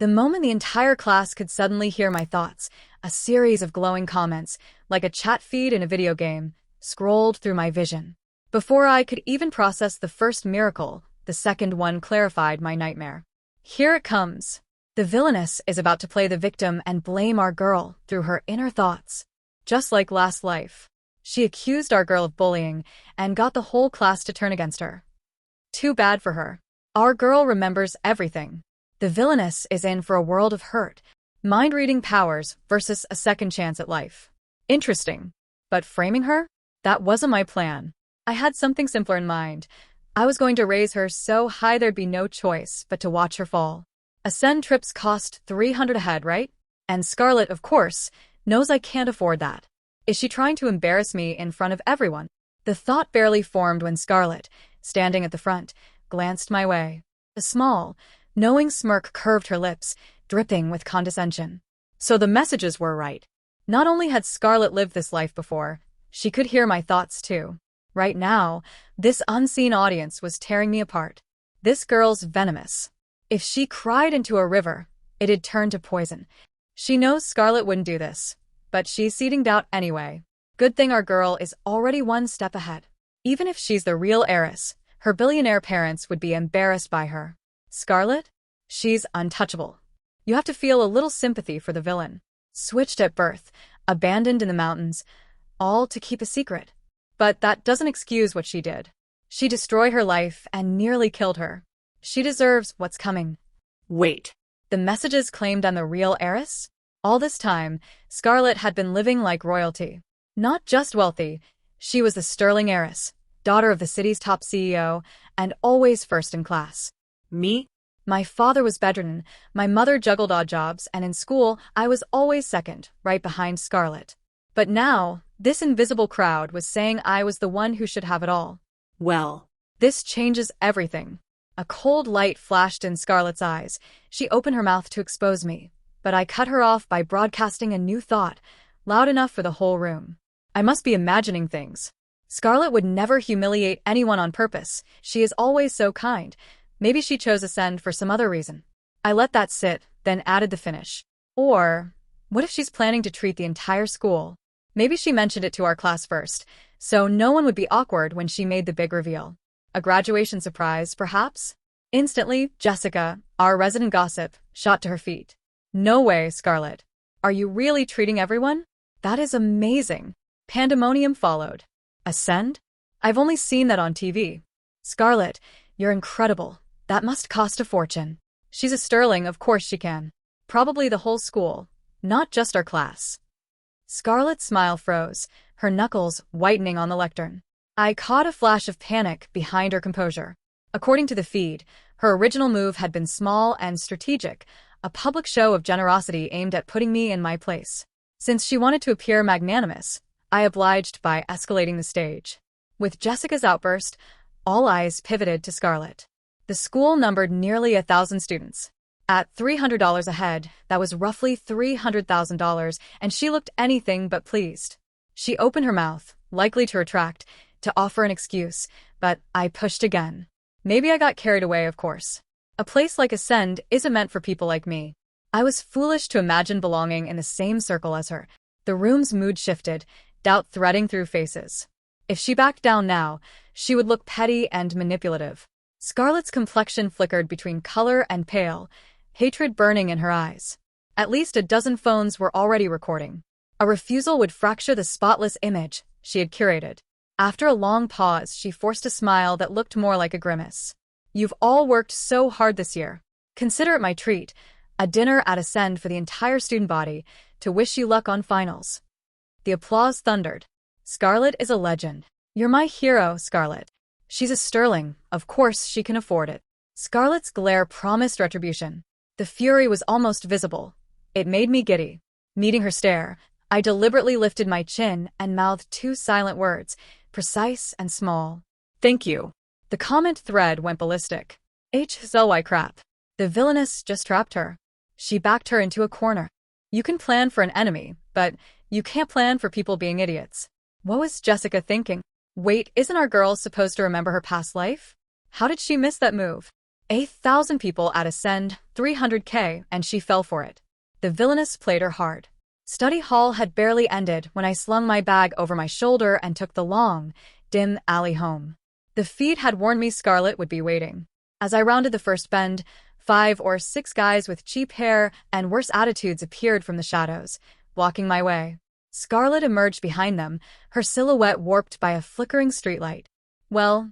The moment the entire class could suddenly hear my thoughts, a series of glowing comments, like a chat feed in a video game, scrolled through my vision. Before I could even process the first miracle, the second one clarified my nightmare. Here it comes. The villainess is about to play the victim and blame our girl through her inner thoughts. Just like last life. She accused our girl of bullying and got the whole class to turn against her. Too bad for her. Our girl remembers everything. The villainess is in for a world of hurt. Mind-reading powers versus a second chance at life. Interesting. But framing her? That wasn't my plan. I had something simpler in mind. I was going to raise her so high there'd be no choice but to watch her fall. Ascend trips cost $300 a head, right? And Scarlet, of course, knows I can't afford that. Is she trying to embarrass me in front of everyone? The thought barely formed when Scarlet, standing at the front, glanced my way. A small, knowing smirk curved her lips, dripping with condescension. So the messages were right. Not only had Scarlet lived this life before, she could hear my thoughts too. Right now, this unseen audience was tearing me apart. This girl's venomous. If she cried into a river, it'd turn to poison. She knows Scarlet wouldn't do this, but she's seeding doubt anyway. Good thing our girl is already one step ahead. Even if she's the real heiress, her billionaire parents would be embarrassed by her. Scarlet? She's untouchable. You have to feel a little sympathy for the villain. Switched at birth, abandoned in the mountains, all to keep a secret. But that doesn't excuse what she did. She destroyed her life and nearly killed her. She deserves what's coming. Wait. The messages claimed I'm the real heiress? All this time, Scarlet had been living like royalty. Not just wealthy, she was the sterling heiress, daughter of the city's top CEO, and always first in class. Me? My father was bedridden, my mother juggled odd jobs, and in school, I was always second, right behind Scarlet. But now, this invisible crowd was saying I was the one who should have it all. Well, this changes everything. A cold light flashed in Scarlet's eyes. She opened her mouth to expose me, but I cut her off by broadcasting a new thought, loud enough for the whole room. I must be imagining things. Scarlet would never humiliate anyone on purpose. She is always so kind. Maybe she chose Ascend for some other reason. I let that sit, then added the finish. Or, what if she's planning to treat the entire school? Maybe she mentioned it to our class first, so no one would be awkward when she made the big reveal. A graduation surprise, perhaps? Instantly, Jessica, our resident gossip, shot to her feet. No way, Scarlet. Are you really treating everyone? That is amazing. Pandemonium followed. Ascend? I've only seen that on TV. Scarlet, you're incredible. That must cost a fortune. She's a sterling, of course she can. Probably the whole school, not just our class. Scarlet's smile froze, her knuckles whitening on the lectern. I caught a flash of panic behind her composure. According to the feed, her original move had been small and strategic, a public show of generosity aimed at putting me in my place. Since she wanted to appear magnanimous, I obliged by escalating the stage. With Jessica's outburst, all eyes pivoted to Scarlet. The school numbered nearly 1,000 students. At $300 a head, that was roughly $300,000, and she looked anything but pleased. She opened her mouth, likely to retract, to offer an excuse, but I pushed again. Maybe I got carried away, of course. A place like Ascend isn't meant for people like me. I was foolish to imagine belonging in the same circle as her. The room's mood shifted, doubt threading through faces. If she backed down now, she would look petty and manipulative. Scarlet's complexion flickered between color and pale, hatred burning in her eyes. At least a dozen phones were already recording. A refusal would fracture the spotless image she had curated. After a long pause, she forced a smile that looked more like a grimace. You've all worked so hard this year. Consider it my treat, a dinner at Ascend for the entire student body, to wish you luck on finals. The applause thundered. Scarlet is a legend. You're my hero, Scarlet. She's a sterling, of course she can afford it. Scarlet's glare promised retribution. The fury was almost visible. It made me giddy. Meeting her stare, I deliberately lifted my chin and mouthed two silent words, precise and small. Thank you. The comment thread went ballistic. HZY crap. The villainess just trapped her. She backed her into a corner. You can plan for an enemy, but you can't plan for people being idiots. What was Jessica thinking? Wait, isn't our girl supposed to remember her past life? How did she miss that move? 1,000 people at Ascend, 300K, and she fell for it. The Villainess played her hard. Study hall had barely ended when I slung my bag over my shoulder and took the long, dim alley home. The feed had warned me Scarlet would be waiting. As I rounded the first bend, 5 or 6 guys with cheap hair and worse attitudes appeared from the shadows, blocking my way. Scarlet emerged behind them, her silhouette warped by a flickering streetlight. Well,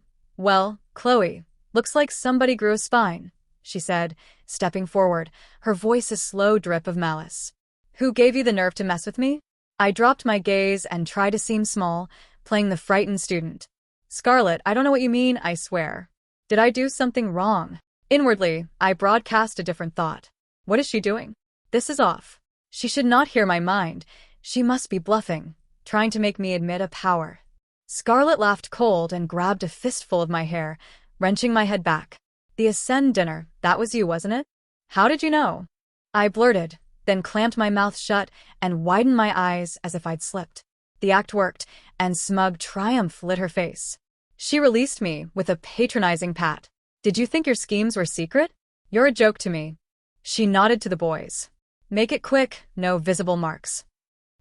Chloe, looks like somebody grew a spine, she said, stepping forward, her voice a slow drip of malice. Who gave you the nerve to mess with me? I dropped my gaze and tried to seem small, playing the frightened student. Scarlet, I don't know what you mean, I swear. Did I do something wrong? Inwardly, I broadcast a different thought. What is she doing? This is off. She should not hear my mind. She must be bluffing, trying to make me admit a power. Scarlet laughed cold and grabbed a fistful of my hair, wrenching my head back. The Ascend dinner, that was you, wasn't it? How did you know? I blurted, then clamped my mouth shut and widened my eyes as if I'd slipped. The act worked, and smug triumph lit her face. She released me with a patronizing pat. Did you think your schemes were secret? You're a joke to me. She nodded to the boys. Make it quick, no visible marks.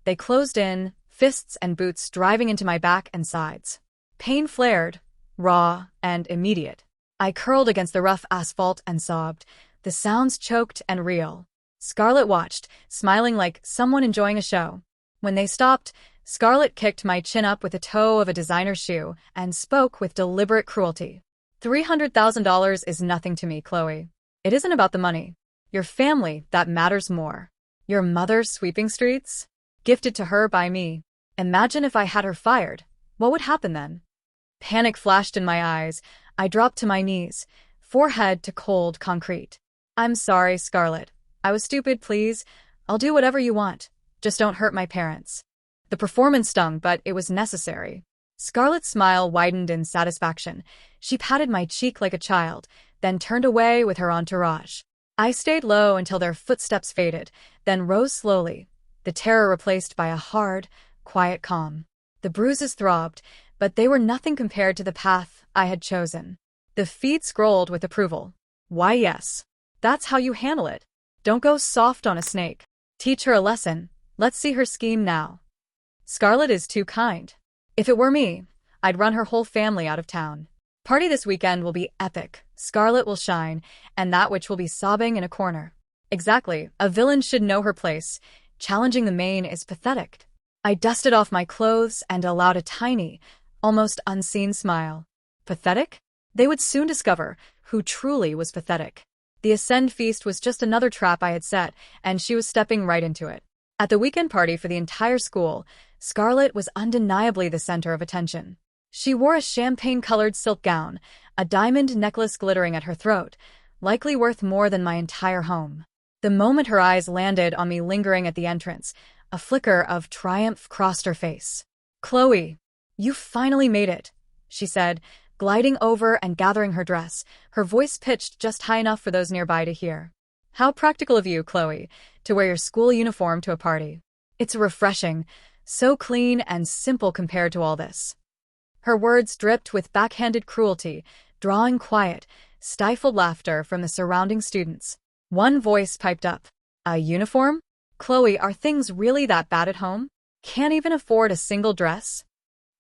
They closed in, fists and boots driving into my back and sides. Pain flared, raw and immediate. I curled against the rough asphalt and sobbed, the sounds choked and real. Scarlet watched, smiling like someone enjoying a show. When they stopped, Scarlet kicked my chin up with the toe of a designer shoe and spoke with deliberate cruelty. $300,000 is nothing to me, Chloe. It isn't about the money. Your family, that matters more. Your mother sweeping streets? Gifted to her by me. Imagine if I had her fired. What would happen then? Panic flashed in my eyes. I dropped to my knees, forehead to cold concrete. I'm sorry, Scarlet. I was stupid, please. I'll do whatever you want. Just don't hurt my parents. The performance stung, but it was necessary. Scarlet's smile widened in satisfaction. She patted my cheek like a child, then turned away with her entourage. I stayed low until their footsteps faded, then rose slowly, the terror replaced by a hard, quiet calm. The bruises throbbed, but they were nothing compared to the path I had chosen. The feed scrolled with approval. Why, yes. That's how you handle it. Don't go soft on a snake. Teach her a lesson. Let's see her scheme now. Scarlet is too kind. If it were me, I'd run her whole family out of town. Party this weekend will be epic. Scarlet will shine, and that witch will be sobbing in a corner. Exactly. A villain should know her place. Challenging the main is pathetic. I dusted off my clothes and allowed a tiny, almost unseen smile. Pathetic? They would soon discover who truly was pathetic. The Ascend feast was just another trap I had set, and she was stepping right into it. At the weekend party for the entire school, Scarlet was undeniably the center of attention. She wore a champagne-colored silk gown, a diamond necklace glittering at her throat, likely worth more than my entire home. The moment her eyes landed on me lingering at the entrance, a flicker of triumph crossed her face. Chloe, you finally made it, she said, gliding over and gathering her dress, her voice pitched just high enough for those nearby to hear. How practical of you, Chloe, to wear your school uniform to a party. It's refreshing, so clean and simple compared to all this. Her words dripped with backhanded cruelty, drawing quiet, stifled laughter from the surrounding students. One voice piped up. A uniform? Chloe, are things really that bad at home? Can't even afford a single dress?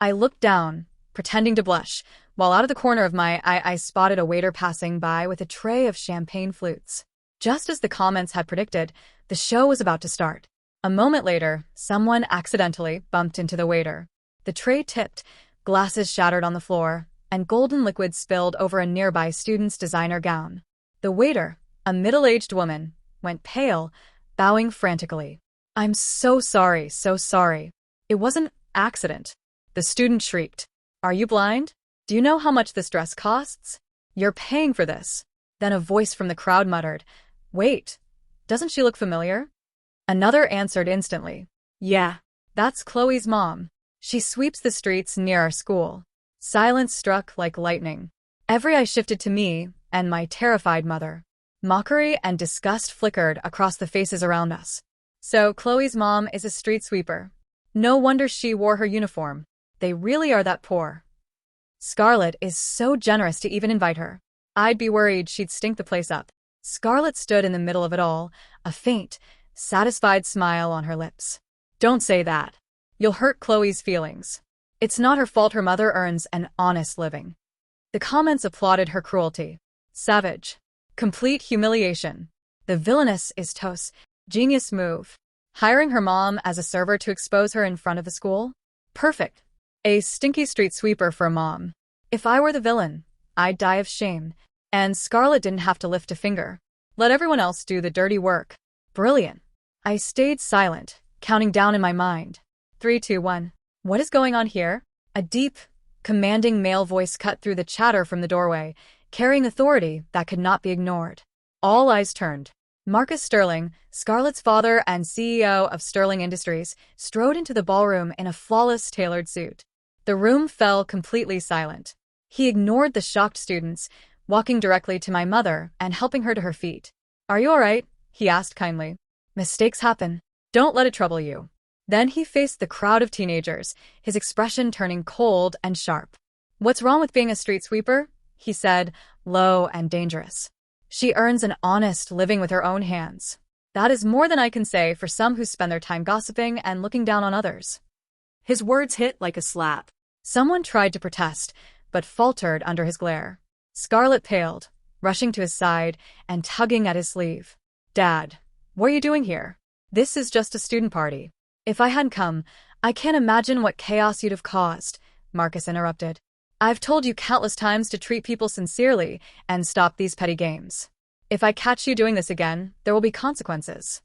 I looked down, pretending to blush, while out of the corner of my eye I spotted a waiter passing by with a tray of champagne flutes. Just as the comments had predicted, the show was about to start. A moment later, someone accidentally bumped into the waiter. The tray tipped, glasses shattered on the floor, and golden liquid spilled over a nearby student's designer gown. The waiter, a middle-aged woman, went pale, bowing frantically. I'm so sorry, so sorry. It was an accident. The student shrieked. Are you blind? Do you know how much this dress costs? You're paying for this. Then a voice from the crowd muttered, Wait, doesn't she look familiar? Another answered instantly. Yeah, that's Chloe's mom. She sweeps the streets near our school. Silence struck like lightning. Every eye shifted to me and my terrified mother. Mockery and disgust flickered across the faces around us. So Chloe's mom is a street sweeper. No wonder she wore her uniform. They really are that poor. Scarlet is so generous to even invite her. I'd be worried she'd stink the place up. Scarlet stood in the middle of it all, a faint, satisfied smile on her lips. Don't say that. You'll hurt Chloe's feelings. It's not her fault her mother earns an honest living. The comments applauded her cruelty. Savage. Complete humiliation. The villainess is toast. Genius move. Hiring her mom as a server to expose her in front of the school? Perfect. A stinky street sweeper for a mom. If I were the villain, I'd die of shame. And Scarlet didn't have to lift a finger. Let everyone else do the dirty work. Brilliant. I stayed silent, counting down in my mind. 3, 2, 1. What is going on here? A deep, commanding male voice cut through the chatter from the doorway, carrying authority that could not be ignored. All eyes turned. Marcus Sterling, Scarlett's father and CEO of Sterling Industries, strode into the ballroom in a flawless tailored suit. The room fell completely silent. He ignored the shocked students, walking directly to my mother and helping her to her feet. Are you all right? He asked kindly. Mistakes happen. Don't let it trouble you. Then he faced the crowd of teenagers, his expression turning cold and sharp. What's wrong with being a street sweeper? He said, low and dangerous. She earns an honest living with her own hands. That is more than I can say for some who spend their time gossiping and looking down on others. His words hit like a slap. Someone tried to protest, but faltered under his glare. Scarlet paled, rushing to his side and tugging at his sleeve. Dad, what are you doing here? This is just a student party. If I hadn't come, I can't imagine what chaos you'd have caused, Marcus interrupted. I've told you countless times to treat people sincerely and stop these petty games. If I catch you doing this again, there will be consequences.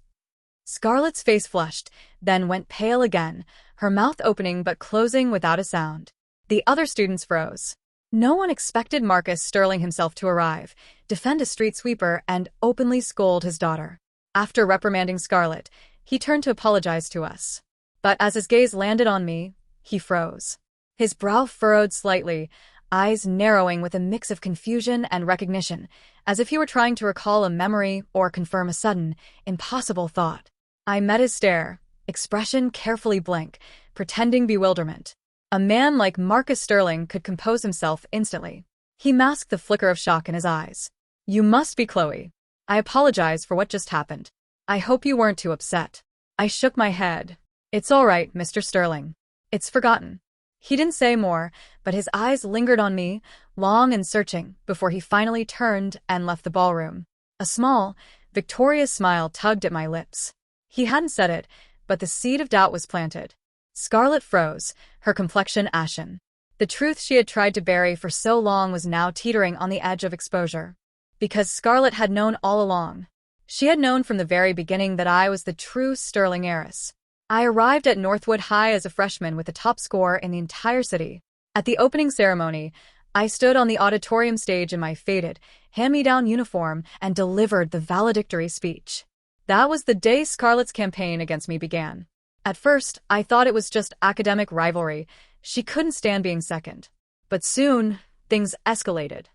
Scarlet's face flushed, then went pale again, her mouth opening but closing without a sound. The other students froze. No one expected Marcus Sterling himself to arrive, defend a street sweeper, and openly scold his daughter. After reprimanding Scarlet, he turned to apologize to us. But as his gaze landed on me, he froze. His brow furrowed slightly, eyes narrowing with a mix of confusion and recognition, as if he were trying to recall a memory or confirm a sudden, impossible thought. I met his stare, expression carefully blank, pretending bewilderment. A man like Marcus Sterling could compose himself instantly. He masked the flicker of shock in his eyes. You must be Chloe. I apologize for what just happened. I hope you weren't too upset. I shook my head. It's all right, Mr. Sterling. It's forgotten. He didn't say more, but his eyes lingered on me, long and searching, before he finally turned and left the ballroom. A small, victorious smile tugged at my lips. He hadn't said it, but the seed of doubt was planted. Scarlet froze, her complexion ashen. The truth she had tried to bury for so long was now teetering on the edge of exposure. Because Scarlet had known all along. She had known from the very beginning that I was the true Sterling heiress. I arrived at Northwood High as a freshman with the top score in the entire city. At the opening ceremony, I stood on the auditorium stage in my faded, hand-me-down uniform and delivered the valedictory speech. That was the day Scarlet's campaign against me began. At first, I thought it was just academic rivalry. She couldn't stand being second. But soon, things escalated.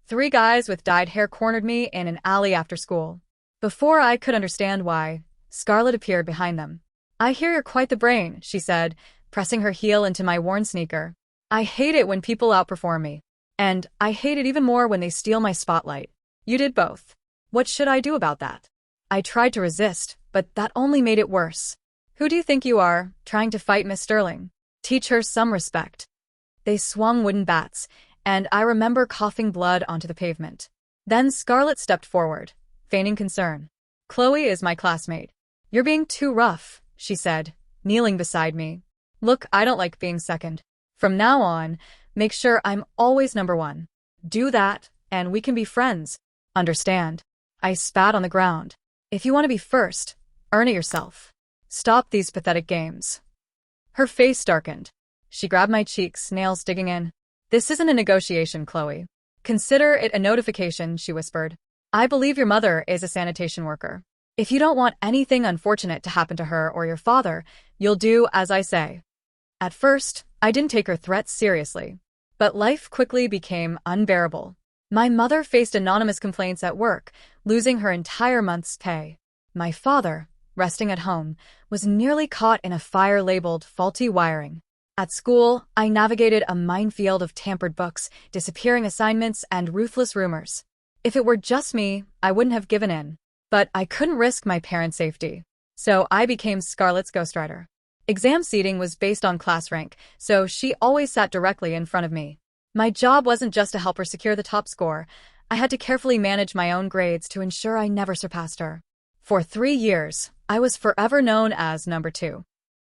3 guys with dyed hair cornered me in an alley after school. Before I could understand why, Scarlet appeared behind them. I hear you're quite the brain, she said, pressing her heel into my worn sneaker. I hate it when people outperform me. And I hate it even more when they steal my spotlight. You did both. What should I do about that? I tried to resist, but that only made it worse. Who do you think you are, trying to fight Miss Sterling? Teach her some respect. They swung wooden bats, and I remember coughing blood onto the pavement. Then Scarlet stepped forward, feigning concern. Chloe is my classmate. You're being too rough, she said, kneeling beside me. Look, I don't like being second. From now on, make sure I'm always number 1. Do that, and we can be friends. Understand? I spat on the ground. If you want to be first, earn it yourself. Stop these pathetic games. Her face darkened. She grabbed my cheeks, nails digging in. This isn't a negotiation, Chloe. Consider it a notification, she whispered. I believe your mother is a sanitation worker. If you don't want anything unfortunate to happen to her or your father, you'll do as I say. At first, I didn't take her threats seriously. But life quickly became unbearable. My mother faced anonymous complaints at work, losing her entire month's pay. My father, resting at home, was nearly caught in a fire labeled faulty wiring. At school, I navigated a minefield of tampered books, disappearing assignments, and ruthless rumors. If it were just me, I wouldn't have given in. But I couldn't risk my parents' safety. So I became Scarlett's ghostwriter. Exam seating was based on class rank, so she always sat directly in front of me. My job wasn't just to help her secure the top score. I had to carefully manage my own grades to ensure I never surpassed her. For 3 years, I was forever known as number 2.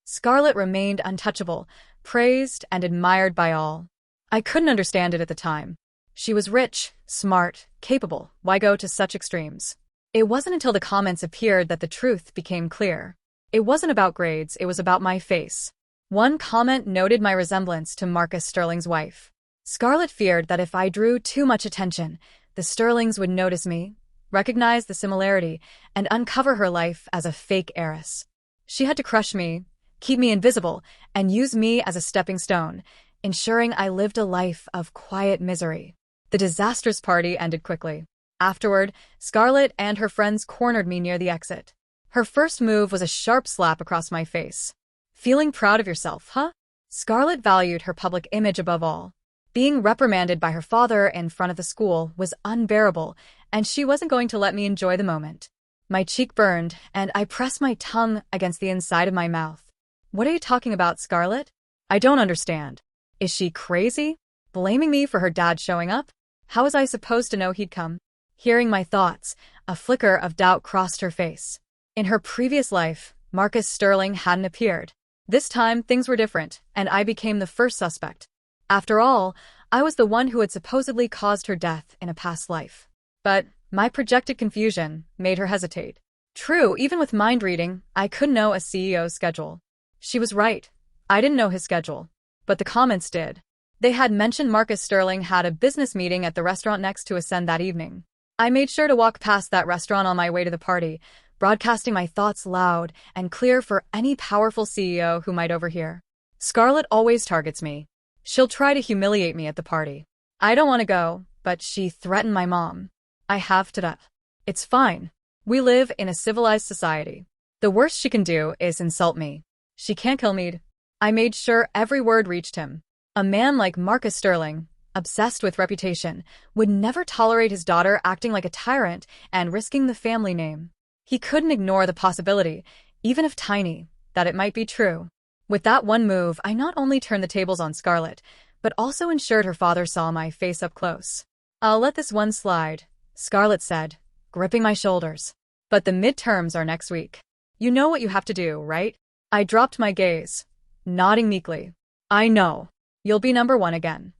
Scarlett remained untouchable, praised and admired by all. I couldn't understand it at the time. She was rich, smart, capable. Why go to such extremes? It wasn't until the comments appeared that the truth became clear. It wasn't about grades, it was about my face. One comment noted my resemblance to Marcus Sterling's wife. Scarlett feared that if I drew too much attention, the Sterlings would notice me, recognize the similarity, and uncover her life as a fake heiress. She had to crush me, keep me invisible, and use me as a stepping stone, ensuring I lived a life of quiet misery. The disastrous party ended quickly. Afterward, Scarlett and her friends cornered me near the exit. Her first move was a sharp slap across my face. Feeling proud of yourself, huh? Scarlett valued her public image above all. Being reprimanded by her father in front of the school was unbearable, and she wasn't going to let me enjoy the moment. My cheek burned, and I pressed my tongue against the inside of my mouth. What are you talking about, Scarlett? I don't understand. Is she crazy? Blaming me for her dad showing up? How was I supposed to know he'd come? Hearing my thoughts, a flicker of doubt crossed her face. In her previous life, Marcus Sterling hadn't appeared. This time, things were different, and I became the first suspect. After all, I was the one who had supposedly caused her death in a past life. But my projected confusion made her hesitate. True, even with mind reading, I couldn't know a CEO's schedule. She was right. I didn't know his schedule. But the comments did. They had mentioned Marcus Sterling had a business meeting at the restaurant next to Ascend that evening. I made sure to walk past that restaurant on my way to the party, broadcasting my thoughts loud and clear for any powerful CEO who might overhear. Scarlett always targets me. She'll try to humiliate me at the party. I don't want to go, but she threatened my mom. I have to. It's fine. We live in a civilized society. The worst she can do is insult me. She can't kill me. I made sure every word reached him. A man like Marcus Sterling, obsessed with reputation, would never tolerate his daughter acting like a tyrant and risking the family name. He couldn't ignore the possibility, even if tiny, that it might be true. With that one move, I not only turned the tables on Scarlett, but also ensured her father saw my face up close. I'll let this one slide, Scarlett said, gripping my shoulders. But the midterms are next week. You know what you have to do, right? I dropped my gaze, nodding meekly. I know. You'll be number 1 again.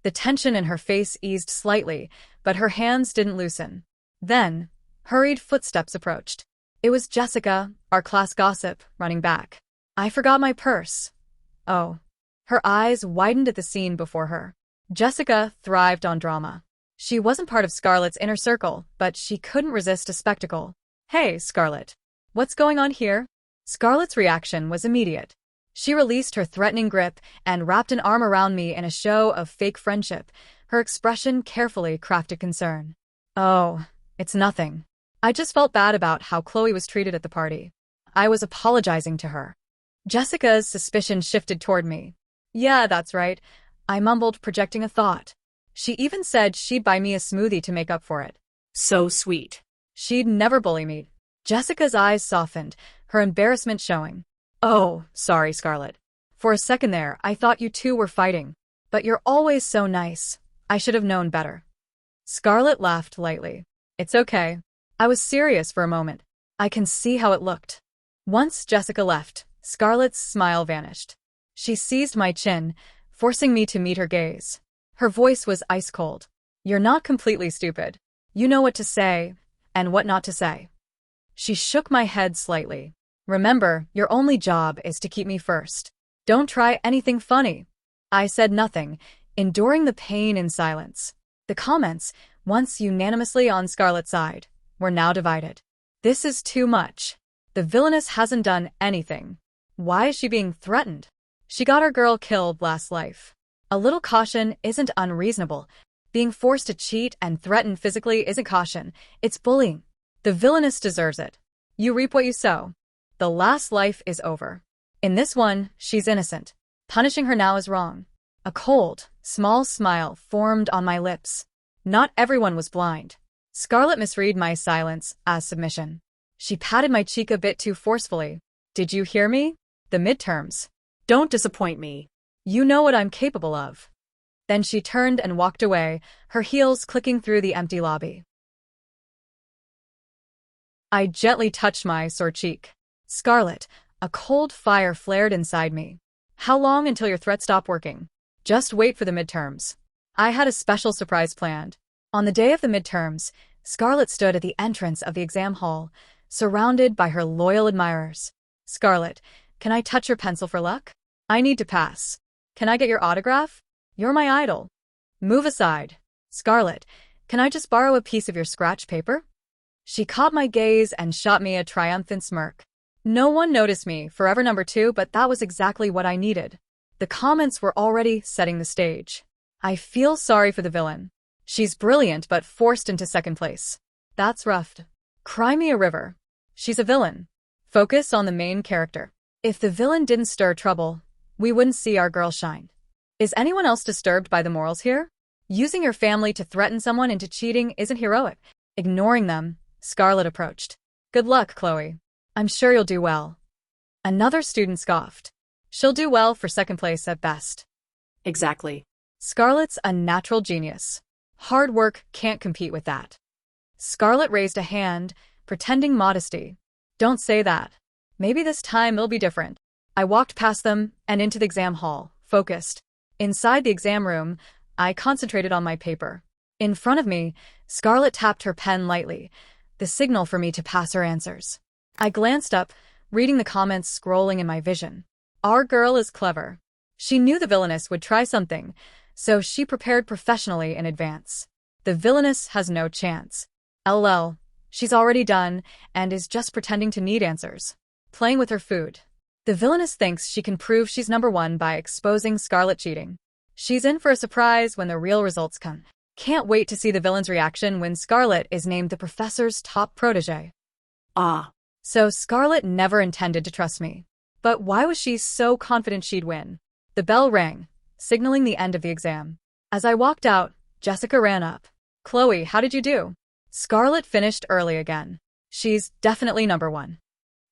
The tension in her face eased slightly, but her hands didn't loosen. Then, hurried footsteps approached. It was Jessica, our class gossip, running back. I forgot my purse. Oh. Her eyes widened at the scene before her. Jessica thrived on drama. She wasn't part of Scarlett's inner circle, but she couldn't resist a spectacle. Hey, Scarlett. What's going on here? Scarlett's reaction was immediate. She released her threatening grip and wrapped an arm around me in a show of fake friendship, her expression carefully crafted concern. Oh, it's nothing. I just felt bad about how Chloe was treated at the party. I was apologizing to her. Jessica's suspicion shifted toward me. Yeah, that's right. I mumbled, projecting a thought. She even said she'd buy me a smoothie to make up for it. So sweet. She'd never bully me. Jessica's eyes softened, her embarrassment showing. Oh, sorry, Scarlett. For a second there, I thought you two were fighting. But you're always so nice. I should have known better. Scarlett laughed lightly. It's okay. I was serious for a moment. I can see how it looked. Once Jessica left, Scarlett's smile vanished. She seized my chin, forcing me to meet her gaze. Her voice was ice cold. You're not completely stupid. You know what to say, and what not to say. She shook my head slightly. Remember, your only job is to keep me first. Don't try anything funny. I said nothing, enduring the pain in silence. The comments, once unanimously on Scarlett's side, were now divided. This is too much. The villainess hasn't done anything. Why is she being threatened? She got her girl killed last life. A little caution isn't unreasonable. Being forced to cheat and threaten physically isn't caution, it's bullying. The villainess deserves it. You reap what you sow. The last life is over. In this one, she's innocent. Punishing her now is wrong. A cold, small smile formed on my lips. Not everyone was blind. Scarlet misread my silence as submission. She patted my cheek a bit too forcefully. Did you hear me? The midterms. Don't disappoint me. You know what I'm capable of. Then she turned and walked away, her heels clicking through the empty lobby. I gently touched my sore cheek. Scarlet, a cold fire flared inside me. How long until your threats stop working? Just wait for the midterms. I had a special surprise planned. On the day of the midterms, Scarlet stood at the entrance of the exam hall, surrounded by her loyal admirers. Scarlet, can I touch your pencil for luck? I need to pass. Can I get your autograph? You're my idol. Move aside. Scarlet, can I just borrow a piece of your scratch paper? She caught my gaze and shot me a triumphant smirk. No one noticed me, forever number 2, but that was exactly what I needed. The comments were already setting the stage. I feel sorry for the villain. She's brilliant but forced into second place. That's rough. Cry me a river. She's a villain. Focus on the main character. If the villain didn't stir trouble, we wouldn't see our girl shine. Is anyone else disturbed by the morals here? Using your family to threaten someone into cheating isn't heroic. Ignoring them, Scarlet approached. Good luck, Chloe. I'm sure you'll do well. Another student scoffed. She'll do well for second place at best. Exactly. Scarlet's a natural genius. Hard work can't compete with that. Scarlet raised a hand, pretending modesty. Don't say that. Maybe this time it'll be different. I walked past them and into the exam hall, focused. Inside the exam room, I concentrated on my paper. In front of me, Scarlet tapped her pen lightly, the signal for me to pass her answers. I glanced up, reading the comments scrolling in my vision. Our girl is clever. She knew the Villainess would try something, so she prepared professionally in advance. The Villainess has no chance. LL, she's already done and is just pretending to need answers. Playing with her food. The Villainess thinks she can prove she's number 1 by exposing Scarlet cheating. She's in for a surprise when the real results come. Can't wait to see the villain's reaction when Scarlet is named the professor's top protege. Ah. So Scarlet never intended to trust me. But why was she so confident she'd win? The bell rang, signaling the end of the exam. As I walked out, Jessica ran up. Chloe, how did you do? Scarlet finished early again. She's definitely number 1.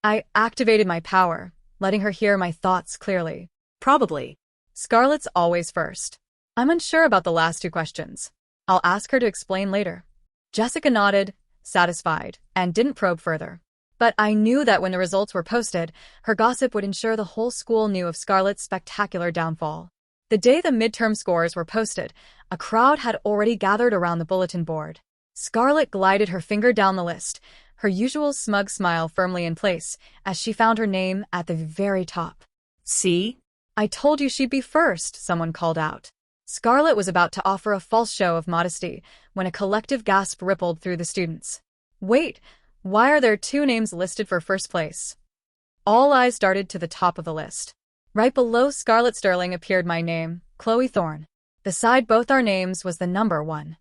I activated my power, letting her hear my thoughts clearly. Probably. Scarlet's always first. I'm unsure about the last 2 questions. I'll ask her to explain later. Jessica nodded, satisfied, and didn't probe further. But I knew that when the results were posted, her gossip would ensure the whole school knew of Scarlet's spectacular downfall. The day the midterm scores were posted, a crowd had already gathered around the bulletin board. Scarlet glided her finger down the list, her usual smug smile firmly in place, as she found her name at the very top. See? I told you she'd be first, someone called out. Scarlet was about to offer a false show of modesty when a collective gasp rippled through the students. Wait, why are there 2 names listed for first place? All eyes darted to the top of the list. Right below Scarlet Sterling appeared my name, Chloe Thorne. Beside both our names was the number 1.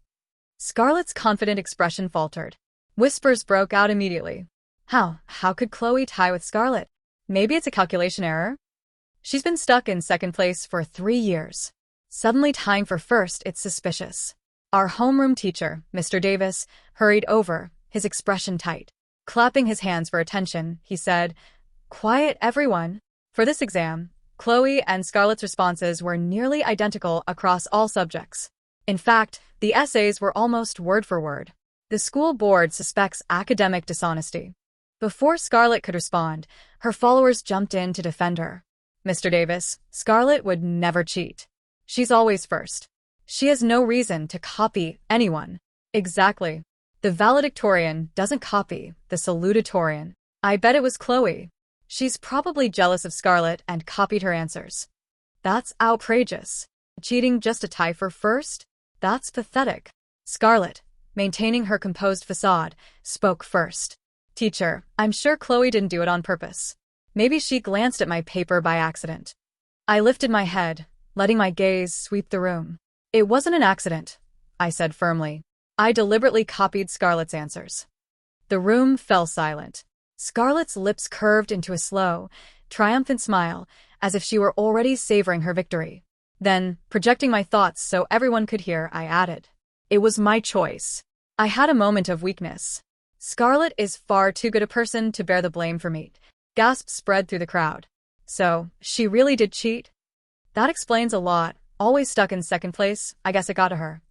Scarlet's confident expression faltered. Whispers broke out immediately. How could Chloe tie with Scarlet? Maybe it's a calculation error? She's been stuck in second place for 3 years. Suddenly tying for first, it's suspicious. Our homeroom teacher, Mr. Davis, hurried over, his expression tight. Clapping his hands for attention, he said, Quiet, everyone. For this exam, Chloe and Scarlet's responses were nearly identical across all subjects. In fact, the essays were almost word for word. The school board suspects academic dishonesty. Before Scarlet could respond, her followers jumped in to defend her. Mr. Davis, Scarlet would never cheat. She's always first. She has no reason to copy anyone. Exactly. The valedictorian doesn't copy the salutatorian. I bet it was Chloe. She's probably jealous of Scarlet and copied her answers. That's outrageous. Cheating just to tie for first? That's pathetic. Scarlet, maintaining her composed facade, spoke first. Teacher, I'm sure Chloe didn't do it on purpose. Maybe she glanced at my paper by accident. I lifted my head, letting my gaze sweep the room. It wasn't an accident, I said firmly. I deliberately copied Scarlet's answers. The room fell silent. Scarlet's lips curved into a slow, triumphant smile, as if she were already savoring her victory. Then, projecting my thoughts so everyone could hear, I added, "It was my choice." I had a moment of weakness. Scarlet is far too good a person to bear the blame for me. Gasps spread through the crowd. So, she really did cheat? That explains a lot. Always stuck in second place, I guess it got to her.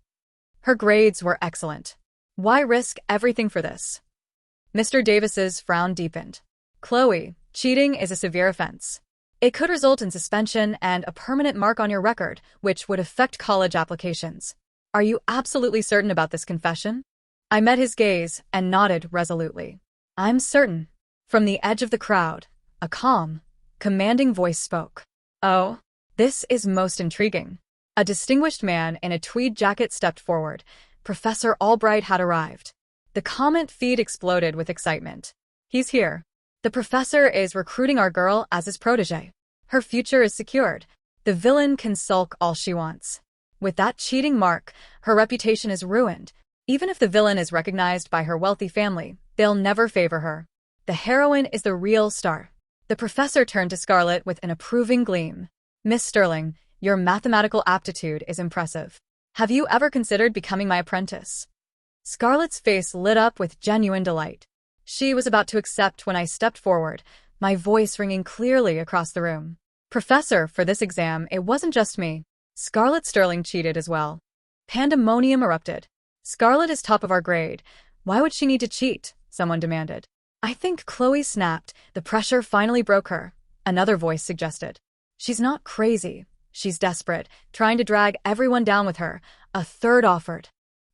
Her grades were excellent. Why risk everything for this? Mr. Davis's frown deepened. Chloe, cheating is a severe offense. It could result in suspension and a permanent mark on your record, which would affect college applications. Are you absolutely certain about this confession? I met his gaze and nodded resolutely. I'm certain. From the edge of the crowd, a calm, commanding voice spoke. Oh, this is most intriguing. A distinguished man in a tweed jacket stepped forward. Professor Albright had arrived. The comment feed exploded with excitement. He's here. The professor is recruiting our girl as his protege. Her future is secured. The villain can sulk all she wants. With that cheating mark, her reputation is ruined. Even if the villain is recognized by her wealthy family, they'll never favor her. The heroine is the real star. The professor turned to Scarlet with an approving gleam. Miss Sterling, your mathematical aptitude is impressive. Have you ever considered becoming my apprentice? Scarlet's face lit up with genuine delight. She was about to accept when I stepped forward, my voice ringing clearly across the room. Professor, for this exam, it wasn't just me. Scarlet Sterling cheated as well. Pandemonium erupted. Scarlet is top of our grade. Why would she need to cheat? Someone demanded. I think Chloe snapped. The pressure finally broke her. Another voice suggested. She's not crazy. She's desperate, trying to drag everyone down with her. A third offered.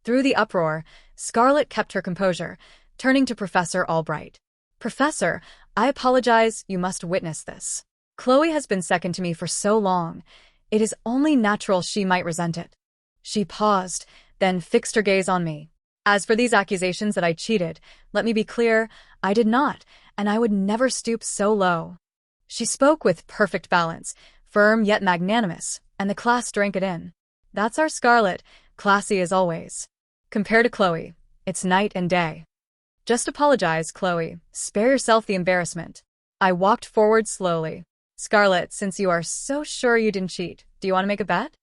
Through the uproar, Scarlet kept her composure, turning to Professor Albright. Professor, I apologize, you must witness this. Chloe has been second to me for so long. It is only natural she might resent it. She paused, then fixed her gaze on me. As for these accusations that I cheated, let me be clear, I did not, and I would never stoop so low. She spoke with perfect balance, firm yet magnanimous, and the class drank it in. That's our Scarlet, classy as always. Compared to Chloe, it's night and day. Just apologize, Chloe. Spare yourself the embarrassment. I walked forward slowly. Scarlet, since you are so sure you didn't cheat, do you want to make a bet?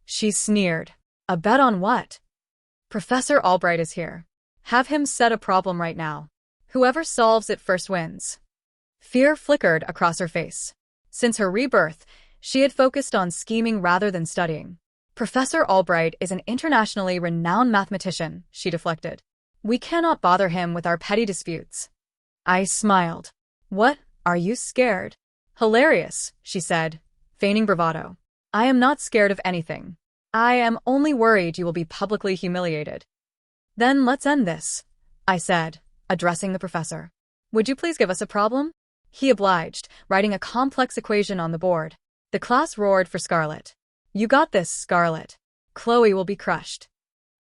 She sneered. A bet on what? Professor Albright is here. Have him set a problem right now. Whoever solves it first wins. Fear flickered across her face. Since her rebirth, she had focused on scheming rather than studying. Professor Albright is an internationally renowned mathematician, she deflected. We cannot bother him with our petty disputes. I smiled. What? Are you scared? Hilarious, she said, feigning bravado. I am not scared of anything. I am only worried you will be publicly humiliated. Then let's end this, I said, addressing the professor. Would you please give us a problem? He obliged, writing a complex equation on the board. The class roared for Scarlet. You got this, Scarlet. Chloe will be crushed.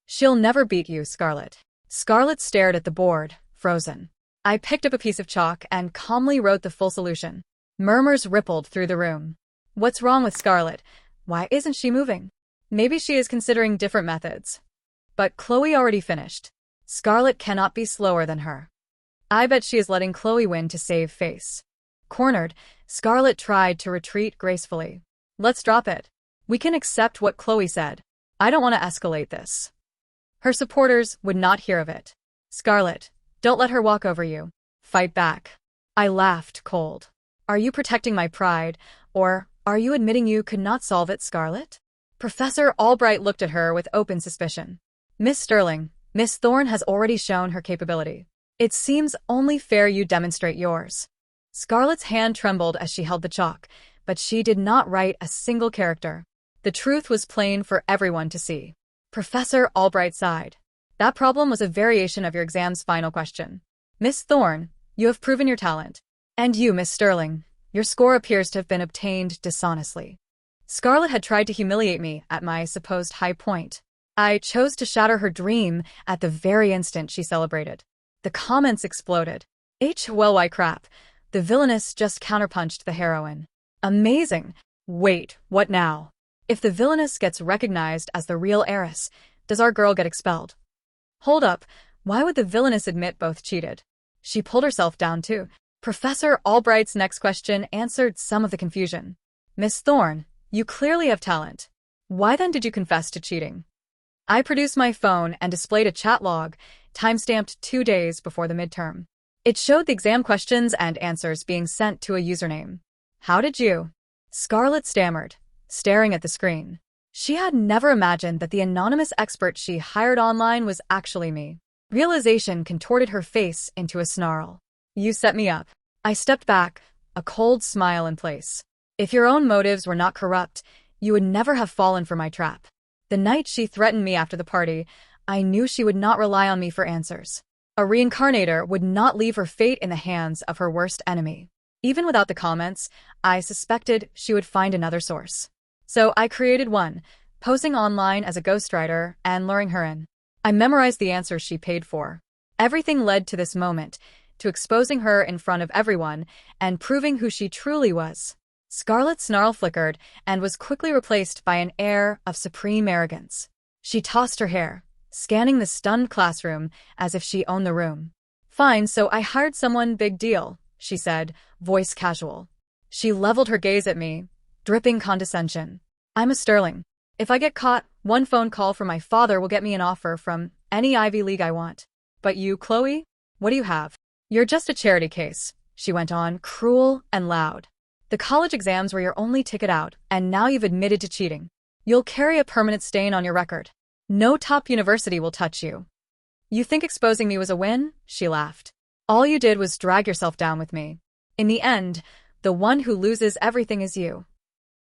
She'll never beat you, Scarlet. Scarlet stared at the board, frozen. I picked up a piece of chalk and calmly wrote the full solution. Murmurs rippled through the room. What's wrong with Scarlet? Why isn't she moving? Maybe she is considering different methods. But Chloe already finished. Scarlet cannot be slower than her. I bet she is letting Chloe win to save face. Cornered, Scarlet tried to retreat gracefully. Let's drop it. We can accept what Chloe said. I don't want to escalate this. Her supporters would not hear of it. Scarlet, don't let her walk over you. Fight back. I laughed cold. Are you protecting my pride, or are you admitting you could not solve it, Scarlet? Professor Albright looked at her with open suspicion. Miss Sterling, Miss Thorne has already shown her capability. It seems only fair you demonstrate yours. Scarlet's hand trembled as she held the chalk, but she did not write a single character. The truth was plain for everyone to see. Professor Albright sighed. That problem was a variation of your exam's final question. Miss Thorne, you have proven your talent. And you, Miss Sterling, your score appears to have been obtained dishonestly. Scarlet had tried to humiliate me at my supposed high point. I chose to shatter her dream at the very instant she celebrated. The comments exploded. Well, why crap. The villainess just counterpunched the heroine. Amazing. Wait, what now? If the villainess gets recognized as the real heiress, does our girl get expelled? Hold up, why would the villainess admit both cheated? She pulled herself down too. Professor Albright's next question answered some of the confusion. Miss Thorne, you clearly have talent. Why then did you confess to cheating? I produced my phone and displayed a chat log, timestamped 2 days before the midterm. It showed the exam questions and answers being sent to a username. How did you? Scarlett stammered, staring at the screen. She had never imagined that the anonymous expert she hired online was actually me. Realization contorted her face into a snarl. You set me up. I stepped back, a cold smile in place. If your own motives were not corrupt, you would never have fallen for my trap. The night she threatened me after the party, I knew she would not rely on me for answers. A reincarnator would not leave her fate in the hands of her worst enemy. Even without the comments, I suspected she would find another source. So I created one, posing online as a ghostwriter and luring her in. I memorized the answers she paid for. Everything led to this moment, to exposing her in front of everyone and proving who she truly was. Scarlett's snarl flickered and was quickly replaced by an air of supreme arrogance. She tossed her hair, scanning the stunned classroom as if she owned the room. Fine, so I hired someone big deal, she said, voice casual. She leveled her gaze at me, dripping condescension. I'm a Sterling. If I get caught, one phone call from my father will get me an offer from any Ivy League I want. But you, Chloe? What do you have? You're just a charity case, she went on, cruel and loud. The college exams were your only ticket out, and now you've admitted to cheating. You'll carry a permanent stain on your record. No top university will touch you. You think exposing me was a win? She laughed. All you did was drag yourself down with me. In the end, the one who loses everything is you.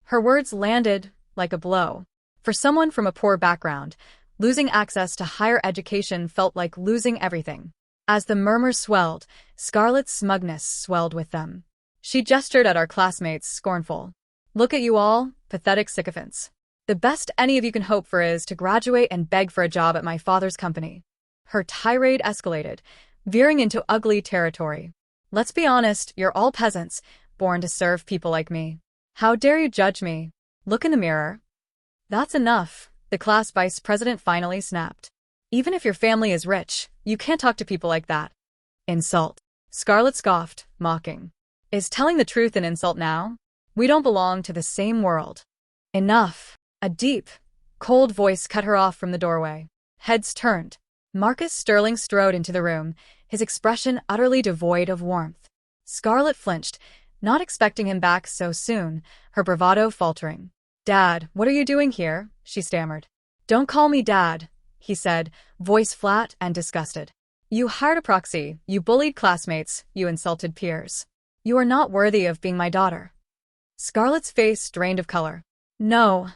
Her words landed like a blow. For someone from a poor background, losing access to higher education felt like losing everything. As the murmurs swelled, Scarlett's smugness swelled with them. She gestured at our classmates, scornful. Look at you all, pathetic sycophants. The best any of you can hope for is to graduate and beg for a job at my father's company. Her tirade escalated, veering into ugly territory. Let's be honest, you're all peasants, born to serve people like me. How dare you judge me? Look in the mirror. That's enough, the class vice president finally snapped. Even if your family is rich, you can't talk to people like that. Insult. Scarlett scoffed, mocking. Is telling the truth an insult now? We don't belong to the same world. Enough. A deep, cold voice cut her off from the doorway. Heads turned. Marcus Sterling strode into the room, his expression utterly devoid of warmth. Scarlett flinched, not expecting him back so soon, her bravado faltering. Dad, what are you doing here? She stammered. Don't call me Dad, he said, voice flat and disgusted. You hired a proxy, you bullied classmates, you insulted peers. You are not worthy of being my daughter. Scarlett's face drained of color. No,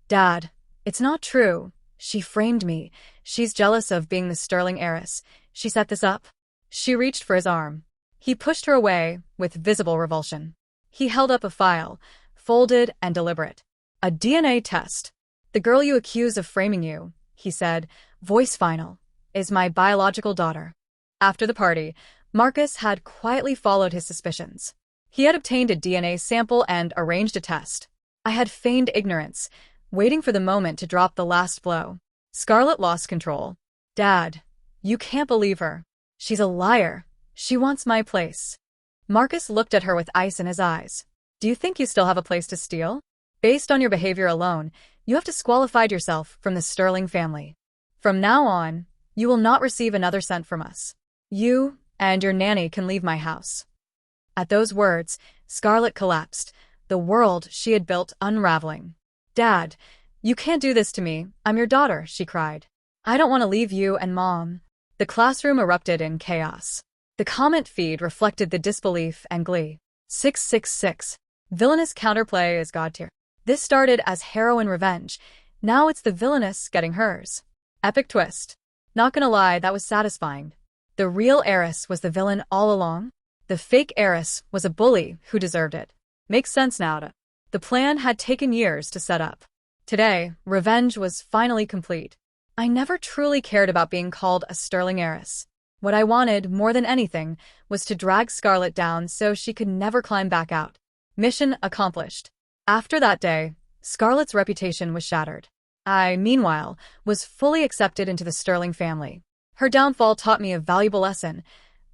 Dad, it's not true. She framed me. She's jealous of being the Sterling heiress. She set this up. She reached for his arm. He pushed her away with visible revulsion. He held up a file, folded and deliberate. A DNA test. The girl you accuse of framing you, he said, voice final, is my biological daughter. After the party, Marcus had quietly followed his suspicions. He had obtained a DNA sample and arranged a test. I had feigned ignorance, waiting for the moment to drop the last blow. Scarlett lost control. Dad, you can't believe her. She's a liar. She wants my place. Marcus looked at her with ice in his eyes. Do you think you still have a place to steal? Based on your behavior alone, you have disqualified yourself from the Sterling family. From now on, you will not receive another cent from us. You and your nanny can leave my house. At those words, Scarlett collapsed, the world she had built unraveling. Dad, you can't do this to me. I'm your daughter, she cried. I don't want to leave you and Mom. The classroom erupted in chaos. The comment feed reflected the disbelief and glee. 666. Villainous counterplay is god tier. This started as heroine revenge. Now it's the villainess getting hers. Epic twist. Not gonna lie, that was satisfying. The real heiress was the villain all along. The fake heiress was a bully who deserved it. Makes sense now. The plan had taken years to set up. Today, revenge was finally complete. I never truly cared about being called a Sterling heiress. What I wanted, more than anything, was to drag Scarlett down so she could never climb back out. Mission accomplished. After that day, Scarlett's reputation was shattered. I, meanwhile, was fully accepted into the Sterling family. Her downfall taught me a valuable lesson.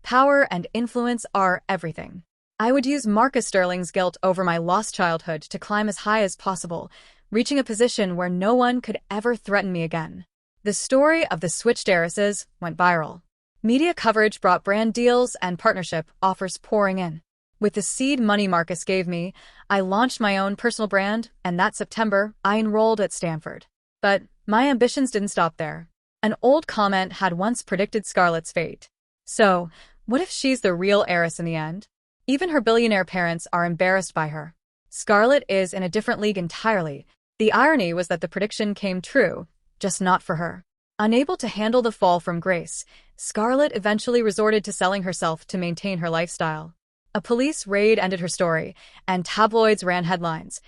Power and influence are everything. I would use Marcus Sterling's guilt over my lost childhood to climb as high as possible, reaching a position where no one could ever threaten me again. The story of the switched heiresses went viral. Media coverage brought brand deals and partnership offers pouring in. With the seed money Marcus gave me, I launched my own personal brand, and that September, I enrolled at Stanford. But my ambitions didn't stop there. An old comment had once predicted Scarlett's fate. So, what if she's the real heiress in the end? Even her billionaire parents are embarrassed by her. Scarlett is in a different league entirely. The irony was that the prediction came true, just not for her. Unable to handle the fall from grace, Scarlett eventually resorted to selling herself to maintain her lifestyle. A police raid ended her story, and tabloids ran headlines.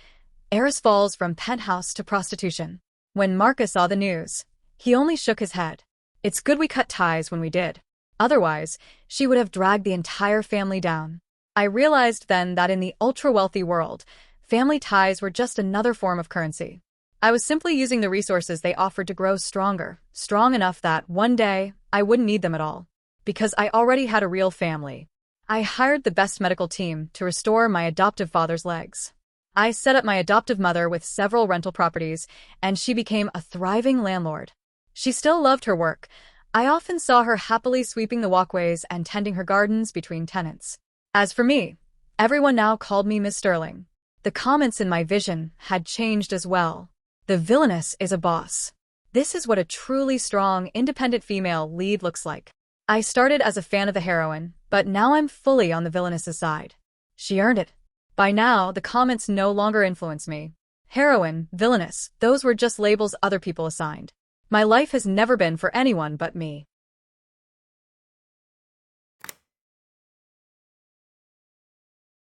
Heiress falls from penthouse to prostitution. When Marcus saw the news, he only shook his head. It's good we cut ties when we did. Otherwise, she would have dragged the entire family down. I realized then that in the ultra-wealthy world, family ties were just another form of currency. I was simply using the resources they offered to grow stronger, strong enough that one day I wouldn't need them at all. Because I already had a real family. I hired the best medical team to restore my adoptive father's legs. I set up my adoptive mother with several rental properties, and she became a thriving landlord. She still loved her work. I often saw her happily sweeping the walkways and tending her gardens between tenants. As for me, everyone now called me Miss Sterling. The comments in my vision had changed as well. The villainess is a boss. This is what a truly strong, independent female lead looks like. I started as a fan of the heroine, but now I'm fully on the villainess's side. She earned it. By now, the comments no longer influence me. Heroine, villainess, those were just labels other people assigned. My life has never been for anyone but me.